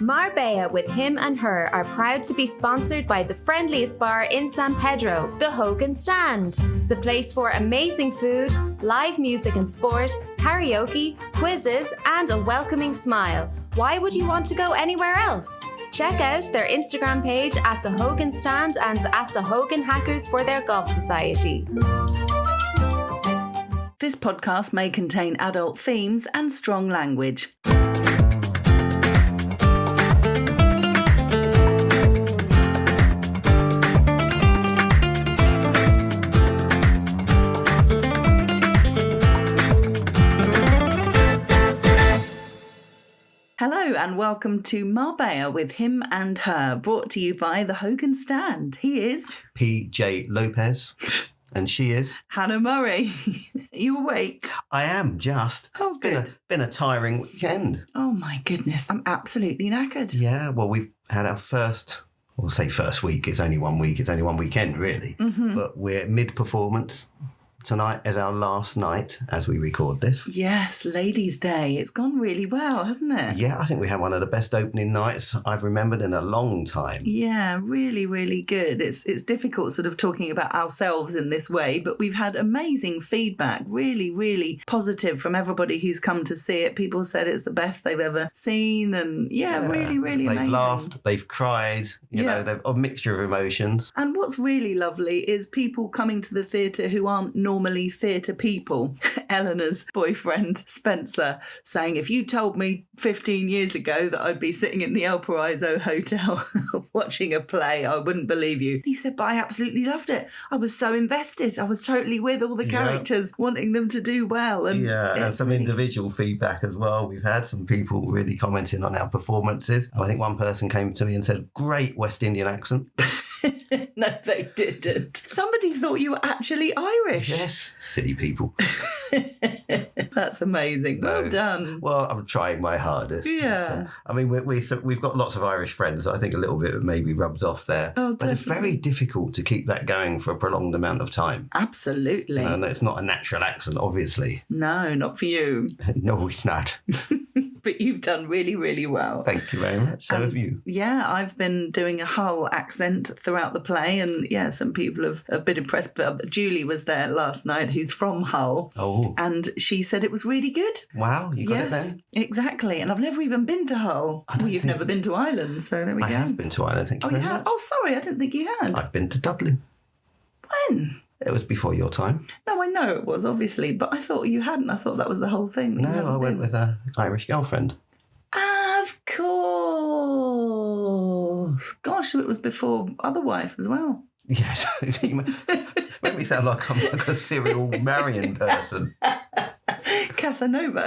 Marbella with Him and Her are proud to be sponsored by the friendliest bar in San Pedro, the Hogan Stand. The place for amazing food, live music and sport, karaoke, quizzes, and a welcoming smile. Why would you want to go anywhere else? Check out their Instagram page at the Hogan Stand and at the Hogan Hackers for their golf society. This podcast may contain adult themes and strong language. Hello and welcome to Marbella with Him and Her, brought to you by the Hogan Stand. He is PJ Lopez, and she is Hannah Murray. Are you awake? I am just. Oh, good. It's been a tiring weekend. Oh my goodness, I'm absolutely knackered. Yeah, well, we've had our first week. It's only 1 week. It's only one weekend, really. Mm-hmm. But we're mid-performance. Tonight is our last night as we record this. Yes, Ladies' Day. It's gone really well, hasn't it? Yeah, I think we had one of the best opening nights I've remembered in a long time. Yeah, really, really good. It's difficult sort of talking about ourselves in this way, but we've had amazing feedback, really, really positive from everybody who's come to see it. People said it's the best they've ever seen, and really, really amazing. They've laughed, they've cried, you know, they've a mixture of emotions. And what's really lovely is people coming to the theatre who aren't normally theatre people. Eleanor's boyfriend, Spencer, saying, if you told me 15 years ago that I'd be sitting in the El Paraiso Hotel watching a play, I wouldn't believe you. He said, but I absolutely loved it. I was so invested. I was totally with all the characters, wanting them to do well. And some individual feedback as well. We've had some people really commenting on our performances. I think one person came to me and said, great West Indian accent. No, they didn't. Somebody thought you were actually Irish. Yes, silly people. That's amazing. Well done. Well, I'm trying my hardest. Yeah. But, I mean, we've got lots of Irish friends. So I think a little bit maybe rubs off there. Oh, but it's very difficult to keep that going for a prolonged amount of time. Absolutely. And it's not a natural accent, obviously. No, not for you. No, it's not. But you've done really, really well. Thank you very much. So have you. Yeah, I've been doing a Hull accent throughout the play, and some people have been impressed. But Julie was there last night, who's from Hull. Oh. And she said it was really good. Wow, you got it then? Exactly. And I've never even been to Hull. Well, you've never been to Ireland, so there we go. I have been to Ireland, thank you you very have? much. Oh, sorry, I didn't think you had. I've been to Dublin. When? It was before your time. No, I know it was, obviously, but I thought you hadn't. I thought that was the whole thing. No, I went with an Irish girlfriend. Of course. Gosh, so it was before other wife as well. Yes. You make me sound like I'm like a serial marrying person. Casanova.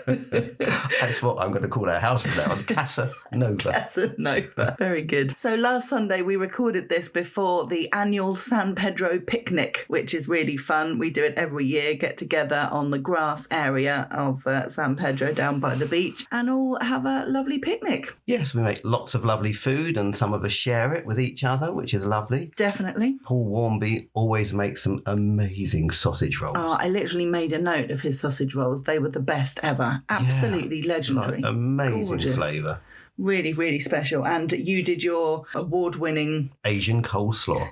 That's what I'm going to call our house from now on. Casanova. Casanova. Very good. So last Sunday we recorded this before the annual San Pedro picnic, which is really fun. We do it every year, get together on the grass area of San Pedro down by the beach and all have a lovely picnic. Yes, we make lots of lovely food and some of us share it with each other, which is lovely. Definitely. Paul Warmby always makes some amazing sausage rolls. Oh, I literally made a note of his sausage rolls. They were the best ever. Absolutely legendary. Like, amazing flavour. Really, really special. And you did your award-winning... Asian coleslaw.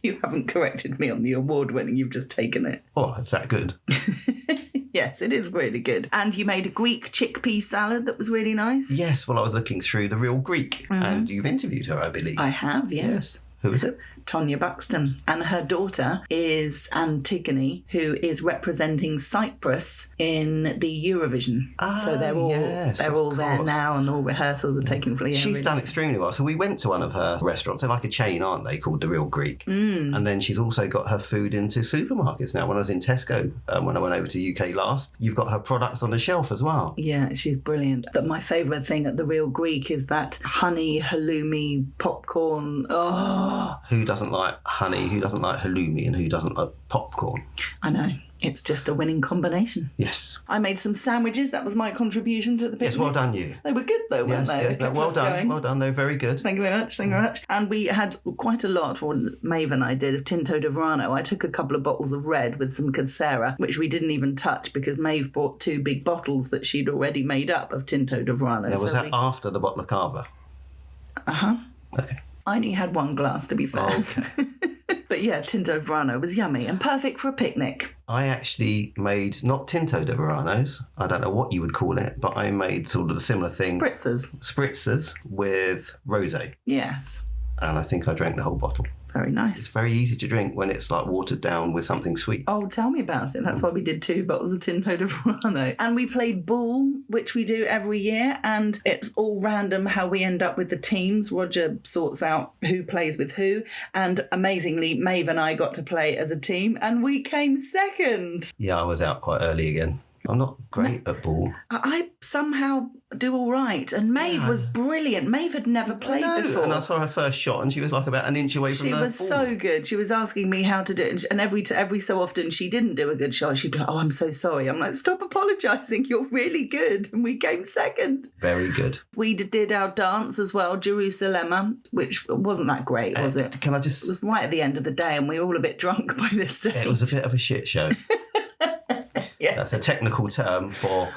You haven't corrected me on the award-winning. You've just taken it. Oh, is that good? Yes, it is really good. And you made a Greek chickpea salad that was really nice. Yes, well, I was looking through The Real Greek, and you've interviewed her, I believe. I have, yes. Who is it? Tonya Buxton. And her daughter is Antigone, who is representing Cyprus in the Eurovision. So they're all there now, and all rehearsals are taking place. She's done extremely well. So we went to one of her restaurants. They're like a chain, aren't they, called The Real Greek. And then she's also got her food into supermarkets now. When I was in Tesco, when I went over to UK last, you've got her products on the shelf as well. Yeah, she's brilliant. But my favourite thing at The Real Greek is that honey halloumi popcorn. Oh, who doesn't doesn't like honey, who doesn't like halloumi, and who doesn't like popcorn? I know. It's just a winning combination. Yes. I made some sandwiches. That was my contribution to the picnic. Yes, well done you. They were good though, weren't they? They kept well us done. going. Well done. They're very good. Thank you very much. Thank you very much. And we had quite a lot, what Maeve and I did, of Tinto de Verano. I took a couple of bottles of red with some Cancera, which we didn't even touch because Maeve bought 2 big bottles that she'd already made up of Tinto de Verano. Now, was that after the bottle of cava? Uh-huh. Okay. I only had 1 glass, to be fair. Oh, okay. But yeah, Tinto de Verano was yummy and perfect for a picnic. I actually made, not Tinto de Veranos, I don't know what you would call it, but I made sort of a similar thing. Spritzers with rosé. Yes. And I think I drank the whole bottle. Very nice. It's very easy to drink when it's like watered down with something sweet. Oh, tell me about it. That's why we did 2 bottles of Tinto de Verano. And we played boule, which we do every year, and it's all random how we end up with the teams. Roger sorts out who plays with who, and amazingly, Maeve and I got to play as a team, and we came second. Yeah, I was out quite early again. I'm not great at boule. I somehow do all right, and Maeve was brilliant. Maeve had never played before. And I saw her first shot, and she was like about an inch away from the ball. She was so good. She was asking me how to do it, and every so often she didn't do a good shot. She'd be like, "Oh, I'm so sorry." I'm like, "Stop apologising. You're really good." And we came second. Very good. We did our dance as well, Jerusalem, which wasn't that great, was it? Can I just? It was right at the end of the day, and we were all a bit drunk by this stage. It was a bit of a shit show. Yeah. That's a technical term for,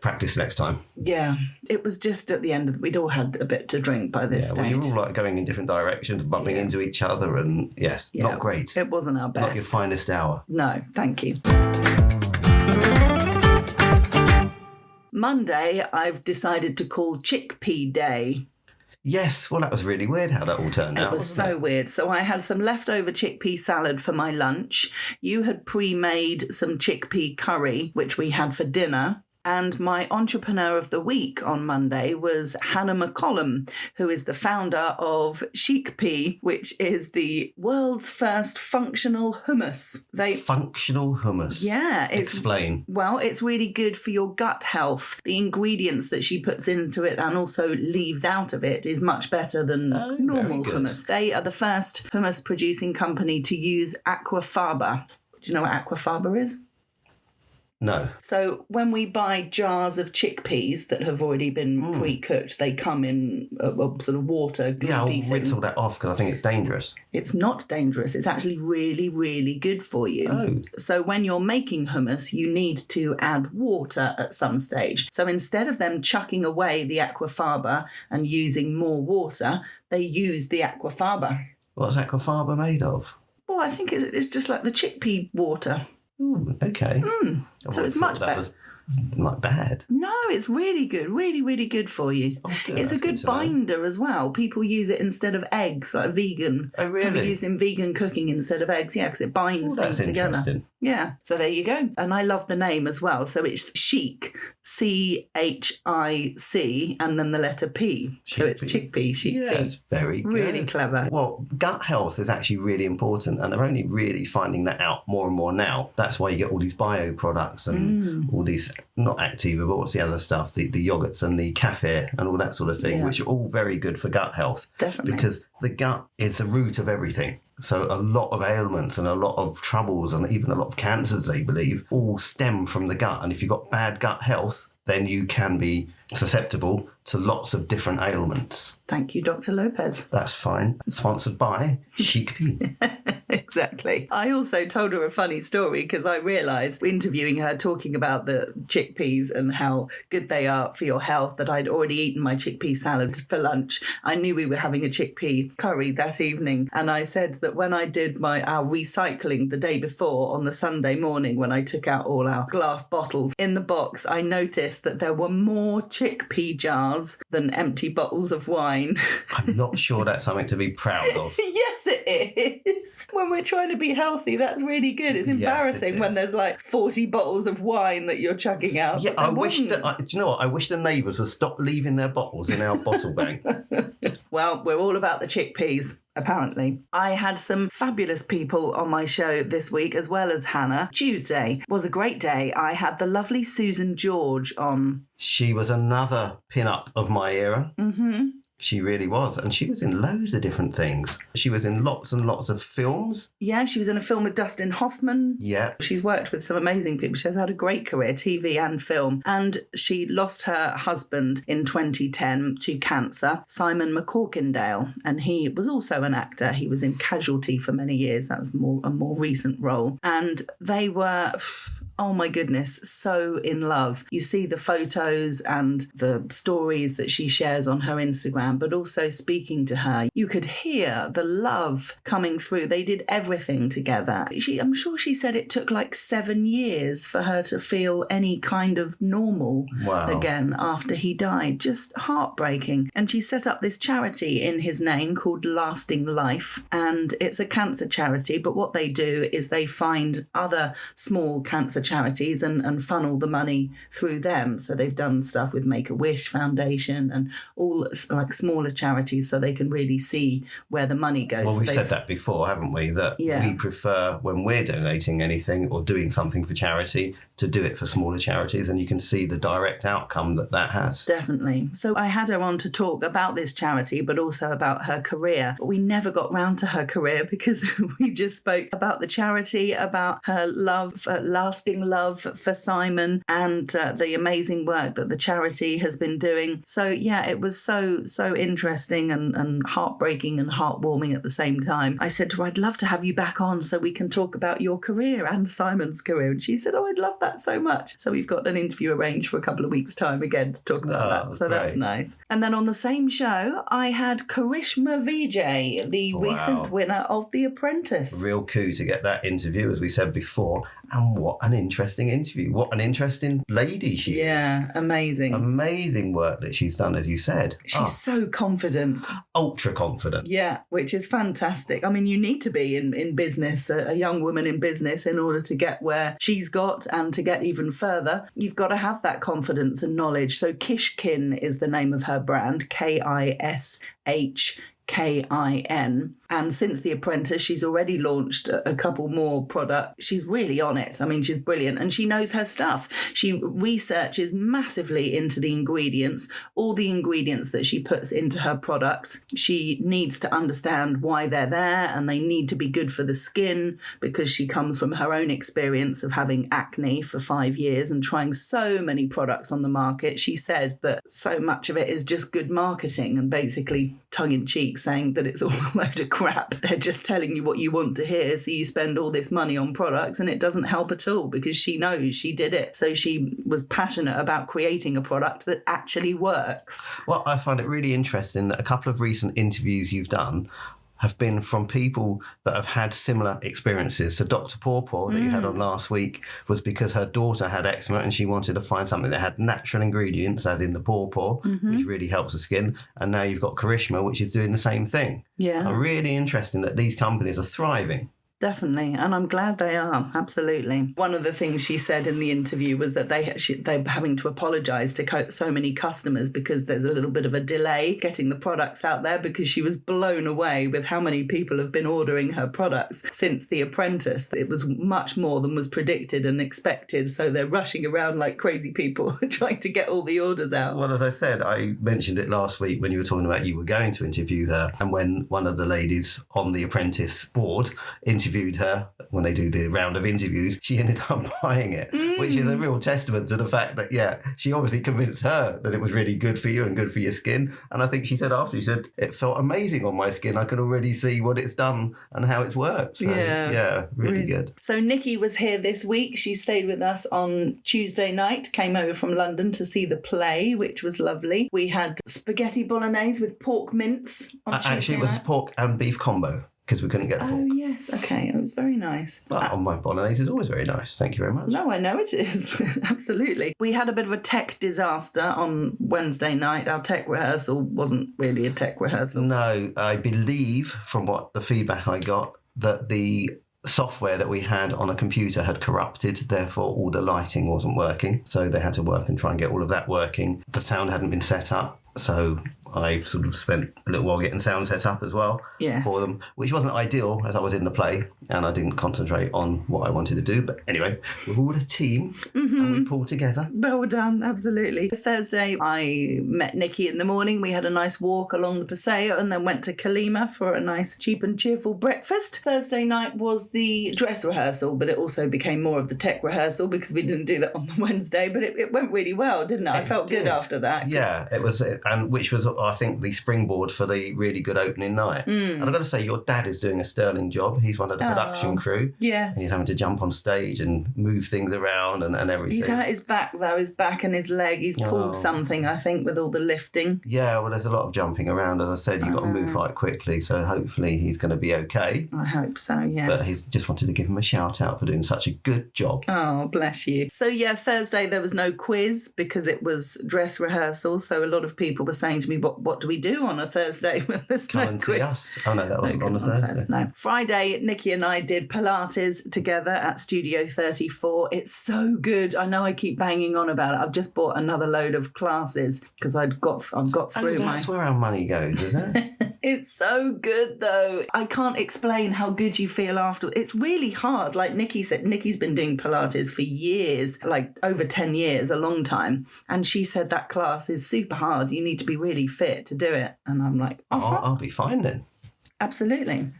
practice next time. Yeah, it was just at the end we'd all had a bit to drink by this stage. Well, you were all like going in different directions, bumping into each other, and not great. It wasn't our best. Not your finest hour. No, thank you. Monday, I've decided to call Chic P Day. Yes, well, that was really weird how that all turned out. It was so weird. So I had some leftover chickpea salad for my lunch. You had pre-made some chickpea curry, which we had for dinner. And my entrepreneur of the week on Monday was Hannah McCullum, who is the founder of Chic P, which is the world's first functional hummus. Functional hummus? Yeah. Explain. Well, it's really good for your gut health. The ingredients that she puts into it and also leaves out of it is much better than normal hummus. They are the first hummus producing company to use aquafaba. Do you know what aquafaba is? No. So when we buy jars of chickpeas that have already been pre-cooked, they come in a sort of water. Yeah, I'll rinse all that off because I think it's dangerous. It's not dangerous. It's actually really, really good for you. Oh. So when you're making hummus, you need to add water at some stage. So instead of them chucking away the aquafaba and using more water, they use the aquafaba. What's aquafaba made of? Well, I think it's just like the chickpea water. Ooh, okay. So it's much better. Not bad. No, it's really good. Really, really good for you. Oh, good. It's a good binder as well. People use it instead of eggs, like vegan. Oh, really? People use it in vegan cooking instead of eggs, because it binds things together. Interesting. Yeah, so there you go. And I love the name as well. So it's Chic, CHIC, and then the letter P. So it's chickpea, Chic P. It's very good. Really clever. Well, gut health is actually really important, and they're only really finding that out more and more now. That's why you get all these bio products and all these, not Activa, but what's the other stuff? The yogurts and the kefir and all that sort of thing, which are all very good for gut health. Definitely. Because the gut is the root of everything. So a lot of ailments and a lot of troubles and even a lot of cancers, they believe, all stem from the gut. And if you've got bad gut health, then you can be susceptible to lots of different ailments. Thank you, Dr. Lopez. That's fine. Sponsored by Chic P. Exactly. I also told her a funny story because I realised, interviewing her, talking about the chickpeas and how good they are for your health, that I'd already eaten my chickpea salad for lunch. I knew we were having a chickpea curry that evening. And I said that when I did our recycling the day before on the Sunday morning, when I took out all our glass bottles, in the box, I noticed that there were more chickpea jars than empty bottles of wine. I'm not sure that's something to be proud of. Yes, it is. When we're trying to be healthy, that's really good. It's embarrassing when there's like 40 bottles of wine that you're chucking out. Yeah, I wish that. Do you know what? I wish the neighbours would stop leaving their bottles in our bottle bank. Well, we're all about the chickpeas, apparently. I had some fabulous people on my show this week, as well as Hannah. Tuesday was a great day. I had the lovely Susan George on. She was another pin-up of my era. Mm-hmm. She really was. And she was in loads of different things. She was in lots and lots of films. Yeah, she was in a film with Dustin Hoffman. Yeah. She's worked with some amazing people. She has had a great career, TV and film. And she lost her husband in 2010 to cancer, Simon McCorkindale. And he was also an actor. He was in Casualty for many years. That was a more recent role. And they were... oh my goodness, so in love. You see the photos and the stories that she shares on her Instagram, but also speaking to her, you could hear the love coming through. They did everything together. I'm sure she said it took like 7 years for her to feel any kind of normal again after he died. Just heartbreaking. And she set up this charity in his name called Lasting Life, and it's a cancer charity, but what they do is they find other small cancer charities and funnel the money through them. So they've done stuff with Make-A-Wish Foundation and all like smaller charities so they can really see where the money goes. Well, so we've said that before, haven't we? That we prefer when we're donating anything or doing something for charity to do it for smaller charities, and you can see the direct outcome that has. Definitely. So I had her on to talk about this charity, but also about her career. But we never got round to her career because we just spoke about the charity, about her love, lasting love for Simon, and the amazing work that the charity has been doing. So yeah, it was so interesting and heartbreaking and heartwarming at the same time. I said to her, I'd love to have you back on so we can talk about your career and Simon's career. And she said, oh, I'd love that so much. So we've got an interview arranged for a couple of weeks' time again to talk about that. So great. That's nice. And then on the same show, I had Karishma Vijay, the recent winner of The Apprentice. Real coup to get that interview, as we said before. And what an interesting interview. What an interesting lady she is. Yeah, amazing. Amazing work that she's done, as you said. She's so confident. Ultra confident. Yeah, which is fantastic. I mean, you need to be in business, a young woman in business, in order to get where she's got and to get even further. You've got to have that confidence and knowledge. So Kishkin is the name of her brand, KISHKIN. And since The Apprentice, she's already launched a couple more products. She's really on it. I mean, she's brilliant. And she knows her stuff. She researches massively into the ingredients, all the ingredients that she puts into her products. She needs to understand why they're there, and they need to be good for the skin, because she comes from her own experience of having acne for 5 years and trying so many products on the market. She said that so much of it is just good marketing and basically tongue-in-cheek saying that it's all a load of crap. They're just telling you what you want to hear, so you spend all this money on products and it doesn't help at all, because she knows she did it. So she was passionate about creating a product that actually works. Well, I find it really interesting that a couple of recent interviews you've done have been from people that have had similar experiences. So Dr. Pawpaw that you had on last week was because her daughter had eczema and she wanted to find something that had natural ingredients, as in the pawpaw, which really helps the skin. And now you've got Karishma, which is doing the same thing. Yeah. And really interesting that these companies are thriving. Definitely, and I'm glad they are, absolutely. One of the things she said in the interview was that they're having to apologise to so many customers because there's a little bit of a delay getting the products out there, because she was blown away with how many people have been ordering her products since The Apprentice. It was much more than was predicted and expected, so they're rushing around like crazy people trying to get all the orders out. Well, as I said, I mentioned it last week when you were talking about you were going to interview her, and when one of the ladies on The Apprentice board interviewed her, when they do the round of interviews, she ended up buying it, which is a real testament to the fact that, she obviously convinced her that it was really good for you and good for your skin. And I think she said after, it felt amazing on my skin. I could already see what it's done and how it's worked. So, really good. So Nikki was here this week. She stayed with us on Tuesday night, came over from London to see the play, which was lovely. We had spaghetti bolognese with pork mince on Tuesday Actually, it was night. Pork and beef combo, because we couldn't get the pork. Oh, yes. Okay. It was very nice. Well, my bolognese is always very nice. Thank you very much. No, I know it is. Absolutely. We had a bit of a tech disaster on Wednesday night. Our tech rehearsal wasn't really a tech rehearsal. No, I believe from what the feedback I got that the software that we had on a computer had corrupted, therefore all the lighting wasn't working. So they had to work and try and get all of that working. The sound hadn't been set up. So I sort of spent a little while getting sound set up as well for them, which wasn't ideal as I was in the play and I didn't concentrate on what I wanted to do. But anyway, we're all a team and we pull together. Well done, absolutely. Thursday, I met Nikki in the morning. We had a nice walk along the Paseo and then went to Kalima for a nice cheap and cheerful breakfast. Thursday night was the dress rehearsal, but it also became more of the tech rehearsal because we didn't do that on the Wednesday, but it went really well, didn't it? I felt good after that. Yeah, it was, and which was, I think, the springboard for the really good opening night. And I've got to say, your dad is doing a sterling job. He's one of the production crew. Yes. And he's having to jump on stage and move things around and everything. He's hurt his back, though, his back and his leg. He's pulled something, I think, with all the lifting. Yeah, well, there's a lot of jumping around. As I said, you've got to move quite quickly, so hopefully he's going to be okay. I hope so, yes. But he's just wanted to give him a shout out for doing such a good job. Oh, bless you. So, yeah, Thursday there was no quiz because it was dress rehearsal, so a lot of people were saying to me, what do we do on a Thursday when there's Come no and quiz? see us. Oh, no, that wasn't on a Thursday. No. Friday, Nikki and I did Pilates together at Studio 34. It's so good. I know I keep banging on about it. I've just bought another load of classes because I've got through That's where our money goes, is it? It's so good, though. I can't explain how good you feel after. It's really hard. Like Nikki said, Nikki's been doing Pilates for years, like over 10 years, a long time. And she said that class is super hard. You need to be really fit to do it. And I'm like, I'll be fine then. Absolutely.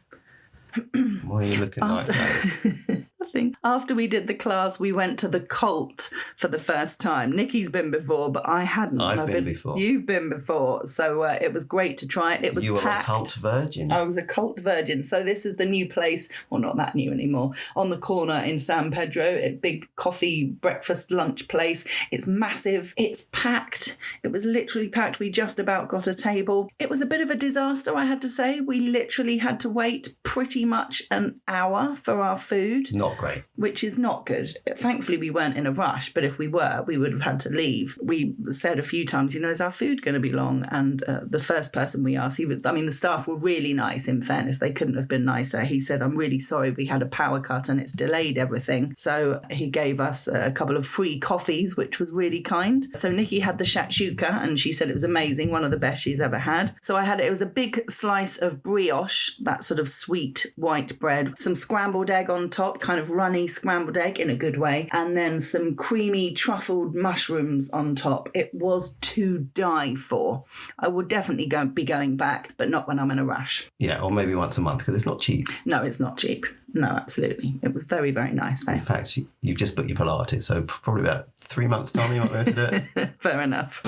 Why are you looking like that? Nothing. After we did the class, we went to the Cult for the first time. Nikki's been before, but I hadn't. I've been before. You've been before. So it was great to try it. It was You packed. were a cult virgin. I was a cult virgin. So this is the new place, well, not that new anymore, on the corner in San Pedro, a big coffee, breakfast, lunch place. It's massive. It's packed. It was literally packed. We just about got a table. It was a bit of a disaster, I had to say. We literally had to wait pretty much an hour for our food. Not great. Which is not good. Thankfully, we weren't in a rush, but if we were, we would have had to leave. We said a few times, is our food going to be long? And the first person we asked, the staff were really nice, in fairness. They couldn't have been nicer. He said, I'm really sorry, we had a power cut and it's delayed everything. So he gave us a couple of free coffees, which was really kind. So Nikki had the shakshuka and she said it was amazing, one of the best she's ever had. So I had it was a big slice of brioche, that sort of sweet white bread, some scrambled egg on top, kind of runny scrambled egg in a good way, and then some creamy truffled mushrooms on top. It was to die for. I would definitely be going back, but not when I'm in a rush. Yeah, or maybe once a month because it's not cheap. No, it's not cheap. No, absolutely. It was very, very nice though. In fact, you've just booked your Pilates, so probably about 3 months' time you might be able to do it. Fair enough.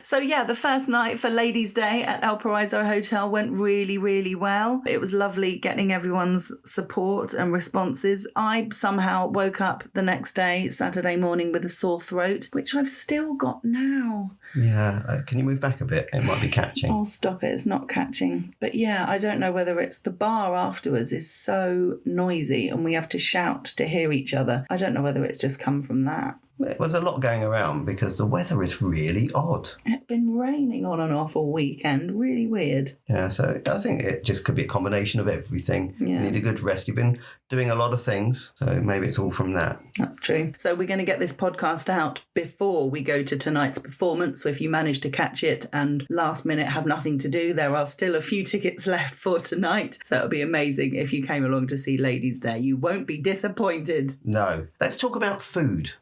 So yeah, the first night for Ladies' Day at El Paraiso Hotel went really, really well. It was lovely getting everyone's support and responses. I somehow woke up the next day, Saturday morning, with a sore throat, which I've still got now. Yeah, can you move back a bit? It might be catching. Oh, stop it. It's not catching. But yeah, I don't know whether it's the bar afterwards is so noisy and we have to shout to hear each other. I don't know whether it's just come from that. There was a lot going around because the weather is really odd. It's been raining on and off all weekend. Really weird. Yeah, so I think it just could be a combination of everything. Yeah. You need a good rest. You've been doing a lot of things, so maybe it's all from that. That's true. So we're going to get this podcast out before we go to tonight's performance. So if you manage to catch it and last minute have nothing to do, there are still a few tickets left for tonight. So it'll be amazing if you came along to see Ladies' Day. You won't be disappointed. No. Let's talk about food.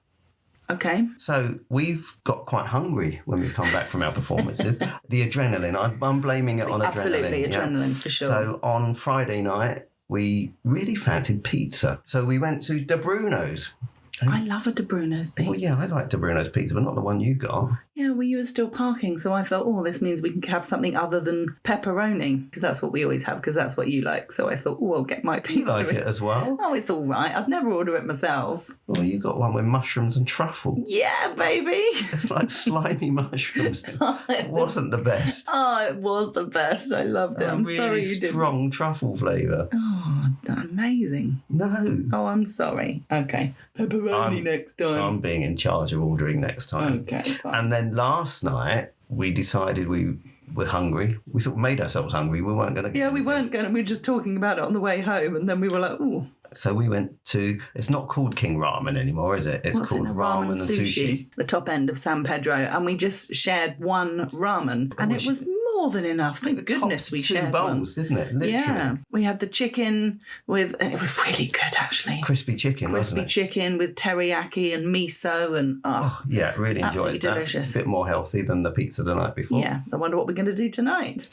Okay. So we've got quite hungry when we've come back from our performances. The adrenaline, I'm blaming it on Absolutely, adrenaline for sure. So on Friday night, we really fancied pizza. So we went to De Bruno's. I love a De Bruno's pizza. Well, yeah, I like De Bruno's pizza, but not the one you got. Yeah, well, you were still parking, so I thought, this means we can have something other than pepperoni, because that's what we always have, because that's what you like. So I thought, I'll get my pizza. You like it as well? Oh, it's all right. I'd never order it myself. Well, you got one with mushrooms and truffle. Yeah, baby. It's like slimy mushrooms. It wasn't the best. Oh, it was the best. I loved it. I'm really sorry you didn't. Strong truffle flavour. Oh, amazing. No. Oh, I'm sorry. Okay. Pepperoni next time. I'm being in charge of ordering next time. Okay, fine. And then last night, we decided we were hungry. We sort of made ourselves hungry. We weren't going to Yeah, we weren't going to. We were just talking about it on the way home, and then we were like, ooh. So we went to, it's not called King Ramen anymore, is it? It's called Ramen and Sushi. The top end of San Pedro. And we just shared one ramen. And it was more than enough. Thank goodness we shared bowls, didn't it? Literally. Yeah. We had the chicken with, and it was really good actually. Crispy chicken, wasn't it? Crispy chicken with teriyaki and miso and, yeah, really enjoyed absolutely that. delicious. A bit more healthy than the pizza the night before. Yeah. I wonder what we're going to do tonight.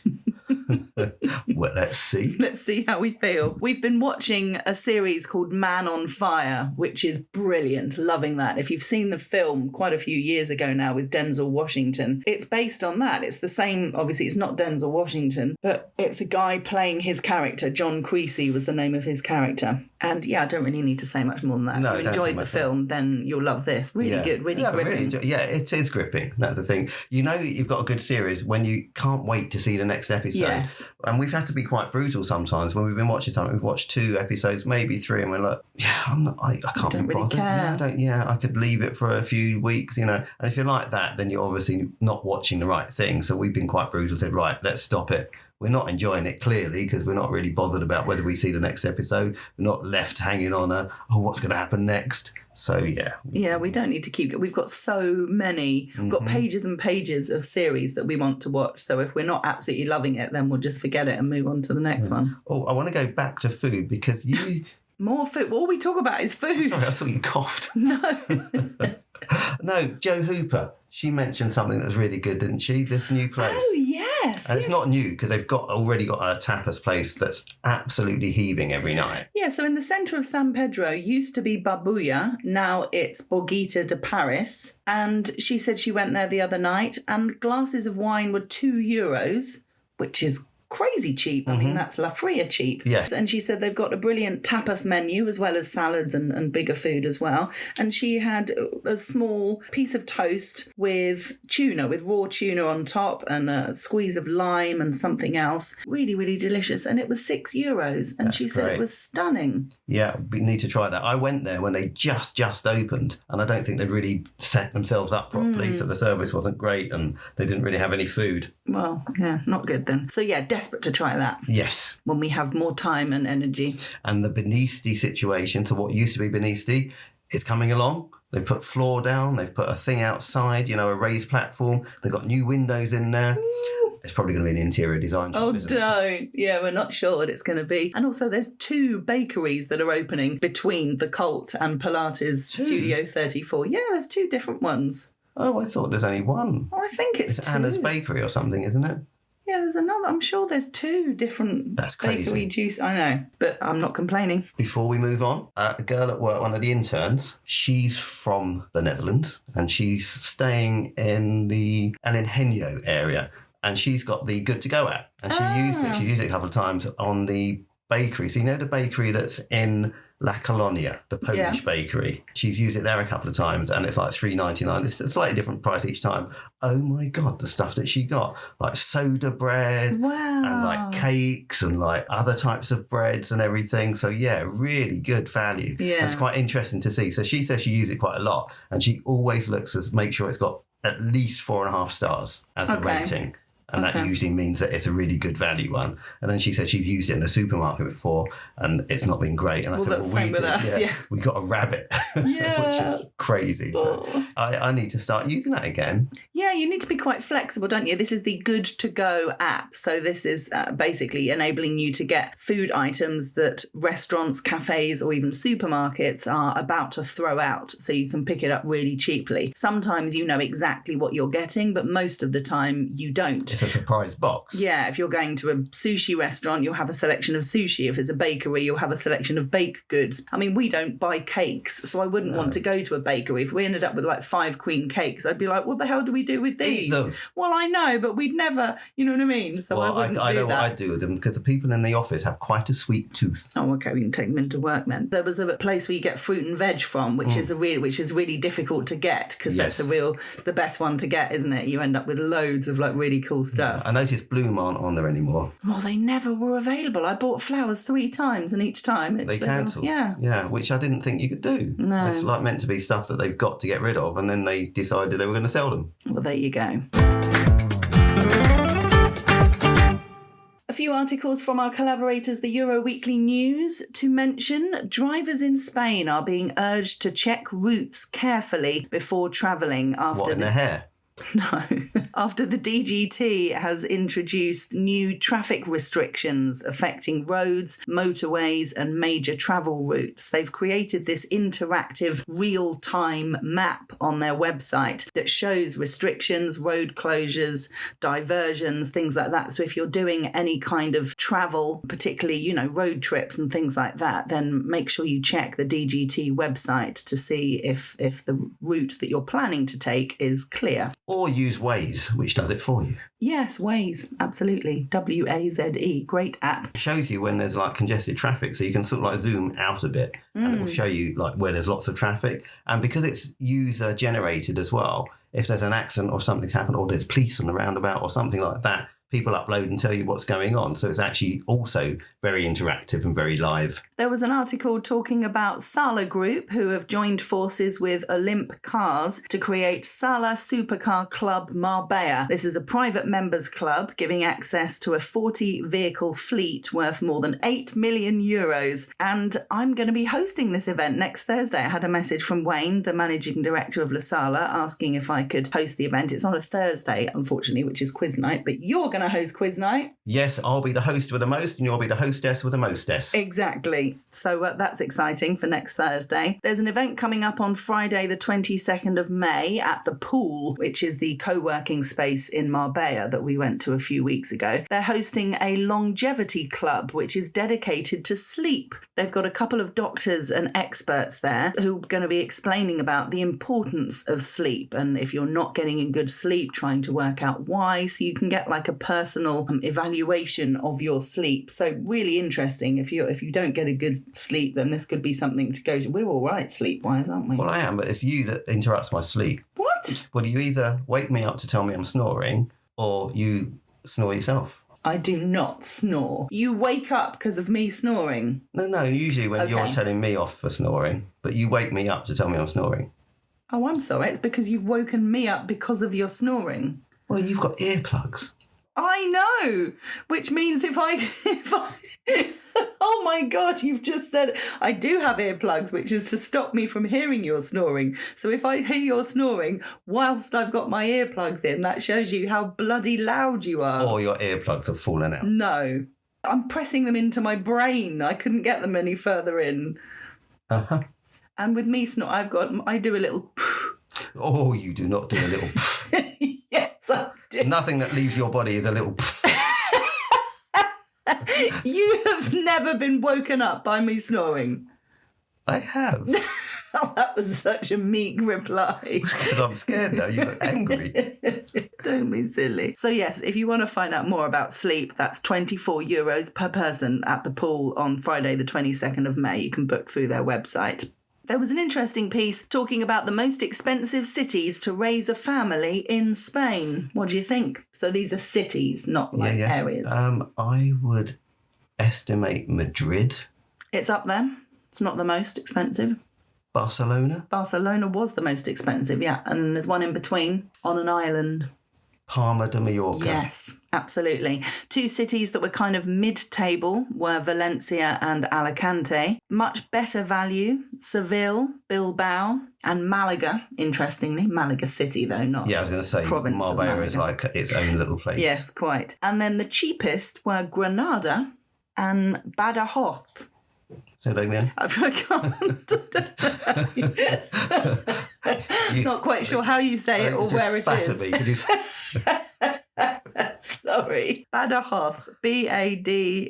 Well, let's see. Let's see how we feel. We've been watching a series called Man on Fire, which is brilliant. Loving that. If you've seen the film quite a few years ago now with Denzel Washington, it's based on that. It's the same, obviously it's not Denzel Washington, but it's a guy playing his character. John Creasy was the name of his character. And yeah, I don't really need to say much more than that. No, if you enjoyed the film, then you'll love this. Really good, really gripping. It is gripping. That's the thing. You know you've got a good series when you can't wait to see the next episode. Yes. And we've had to be quite brutal sometimes when we've been watching something. We've watched 2 episodes, maybe 3, and we're like, I can't be really bothered. care. I could leave it for a few weeks, And if you're like that, then you're obviously not watching the right thing. So we've been quite brutal, said, right, let's stop it. We're not enjoying it, clearly, because we're not really bothered about whether we see the next episode. We're not left hanging on what's going to happen next. So, yeah. Yeah, we don't need to keep... We've got so many... We've got pages and pages of series that we want to watch. So if we're not absolutely loving it, then we'll just forget it and move on to the next one. Oh, I want to go back to food because you... More food. All we talk about is food. Sorry, I thought you coughed. No. No, Jo Hooper. She mentioned something that was really good, didn't she? This new place. Oh, yes. And it's not new because they've already got a tapas place that's absolutely heaving every night. Yeah, so in the centre of San Pedro used to be Babuya. Now it's Borgita de Paris. And she said she went there the other night and glasses of wine were €2, which is crazy cheap. I mean, that's La Fria cheap. Yes. And she said they've got a brilliant tapas menu as well as salads and bigger food as well. And she had a small piece of toast with tuna, with raw tuna on top and a squeeze of lime and something else. Really, really delicious. And it was €6. And she said it was stunning. Yeah, we need to try that. I went there when they just opened and I don't think they'd really set themselves up properly. So the service wasn't great and they didn't really have any food. Well, yeah, not good then. So yeah, desperate to try that. Yes. When we have more time and energy. And the Benisti situation, so what used to be Benisti, is coming along. They've put floor down, they've put a thing outside, a raised platform. They've got new windows in there. It's probably going to be an interior design job, Oh, isn't it? don't. Yeah, we're not sure what it's going to be. And also there's 2 bakeries that are opening between the Cult and Pilates Studio 34. Yeah, there's 2 different ones. Oh, I thought there's only one. Oh, I think it's 2. Anna's Bakery or something, isn't it? Yeah, there's another. I'm sure there's 2 different That's crazy. bakery juice. I know, but I'm not complaining. Before we move on, a girl at work, one of the interns, she's from the Netherlands and she's staying in the El Ingenio area and she's got the Good To Go app and she's used it a couple of times on the bakery. So the bakery that's in La Colonia, the Polish bakery. She's used it there a couple of times and it's like $3.99. It's a slightly different price each time. Oh my God, the stuff that she got. Like soda bread and like cakes and like other types of breads and everything. So yeah, really good value. Yeah. And it's quite interesting to see. So she says she uses it quite a lot and she always looks to make sure it's got at least 4.5 stars as the rating. And that usually means that it's a really good value one. And then she said she's used it in the supermarket before and it's not been great. And I said, that's same with us, we got a rabbit, which is crazy. So I need to start using that again. Yeah, you need to be quite flexible, don't you? This is the Good To Go app. So this is basically enabling you to get food items that restaurants, cafes, or even supermarkets are about to throw out. So you can pick it up really cheaply. Sometimes you know exactly what you're getting, but most of the time you don't. It's a surprise box. Yeah, if you're going to a sushi restaurant, you'll have a selection of sushi. If it's a bakery, you'll have a selection of baked goods. I mean, we don't buy cakes, so I wouldn't want to go to a bakery. If we ended up with like 5 cream cakes, I'd be like, what the hell do we do with these? Eat them. Well, I know, but we'd never, you know what I mean? So I wouldn't I do know that. what I'd do with them because the people in the office have quite a sweet tooth. Oh, okay, we can take them into work then. There was a place where you get fruit and veg from, which is really difficult to get because it's the best one to get, isn't it? You end up with loads of like really cool stuff. I noticed Bloom aren't on there anymore. Well, they never were available. I bought flowers 3 times and each time They cancelled. Yeah, which I didn't think you could do. No. It's like meant to be stuff that they've got to get rid of and then they decided they were going to sell them. Well, there you go. A few articles from our collaborators, the Euro Weekly News, to mention drivers in Spain are being urged to check routes carefully before travelling after What, in their hair? No. After the DGT has introduced new traffic restrictions affecting roads, motorways and major travel routes, they've created this interactive real-time map on their website that shows restrictions, road closures, diversions, things like that. So if you're doing any kind of travel, particularly, road trips and things like that, then make sure you check the DGT website to see if the route that you're planning to take is clear. Or use Waze, which does it for you. Yes, Waze, absolutely. WAZE, great app. It shows you when there's like congested traffic, so you can sort of like zoom out a bit and it will show you like where there's lots of traffic. And because it's user generated as well, if there's an accident or something's happened or there's police on the roundabout or something like that, people upload and tell you what's going on. So it's actually also very interactive and very live. There was an article talking about Sala Group, who have joined forces with Olymp Cars to create Sala Supercar Club Marbella. This is a private members club giving access to a 40-vehicle fleet worth more than 8 million euros. And I'm going to be hosting this event next Thursday. I had a message from Wayne, the managing director of La Sala, asking if I could host the event. It's on a Thursday, unfortunately, which is quiz night, but you're going to host quiz night. Yes, I'll be the host with the most and you'll be the hostess with the mostess. Exactly. So that's exciting for next Thursday. There's an event coming up on Friday the 22nd of May at the Pool, which is the co-working space in Marbella that we went to a few weeks ago. They're hosting a longevity club, which is dedicated to sleep. They've got a couple of doctors and experts there who are going to be explaining about the importance of sleep, and if you're not getting a good sleep, trying to work out why, so you can get like a personal evaluation of your sleep. So really interesting. If you don't get a good sleep, then this could be something to go to. We're all right sleep-wise, aren't we? Well, I am, but it's you that interrupts my sleep. What? Well, you either wake me up to tell me I'm snoring or you snore yourself. I do not snore. You wake up because of me snoring. No, usually when Okay. you're telling me off for snoring, but you wake me up to tell me I'm snoring. Oh, I'm sorry. It's because you've woken me up because of your snoring. Well, you've got earplugs. I know, which means if I oh my God, you've just said I do have earplugs, which is to stop me from hearing your snoring. So if I hear your snoring whilst I've got my earplugs in, that shows you how bloody loud you are. Or your earplugs have fallen out. No, I'm pressing them into my brain. I couldn't get them any further in. Uh-huh. And with me I do a little Oh, you do not do a little yes, I do. Nothing that leaves your body is a little You have never been woken up by me snoring. I have. Oh, that was such a meek reply. Because I'm scared now. You look angry. Don't be silly. So yes, if you want to find out more about sleep, that's €24 per person at the Pool on Friday the 22nd of May. You can book through their website. There was an interesting piece talking about the most expensive cities to raise a family in Spain. What do you think? So these are cities, not like areas. I would estimate Madrid. It's up there. It's not the most expensive. Barcelona. Barcelona was the most expensive, yeah. And then there's one in between on an island. Palma de Mallorca. Yes, absolutely. Two cities that were kind of mid-table were Valencia and Alicante. Much better value, Seville, Bilbao and Malaga, interestingly. Malaga city, though, not Yeah, I was going to say province of Marbella is Malaga. like its own little place. Yes, quite. And then the cheapest were Granada and Badajoz. Say that again. I can't. Not quite sure how you say it or where it is. Me. Could you say... Sorry. Badajoz. Badajoz,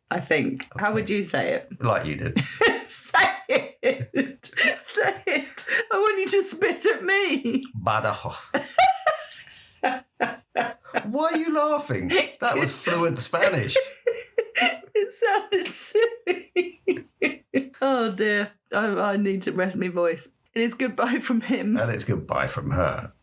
I think. Okay. How would you say it? Like you did. Say it. Say it. I want you to spit at me. Badajoz. Why are you laughing? That was fluent Spanish. It sounded silly. Oh dear. I need to rest my voice. It is goodbye from him. And it's goodbye from her.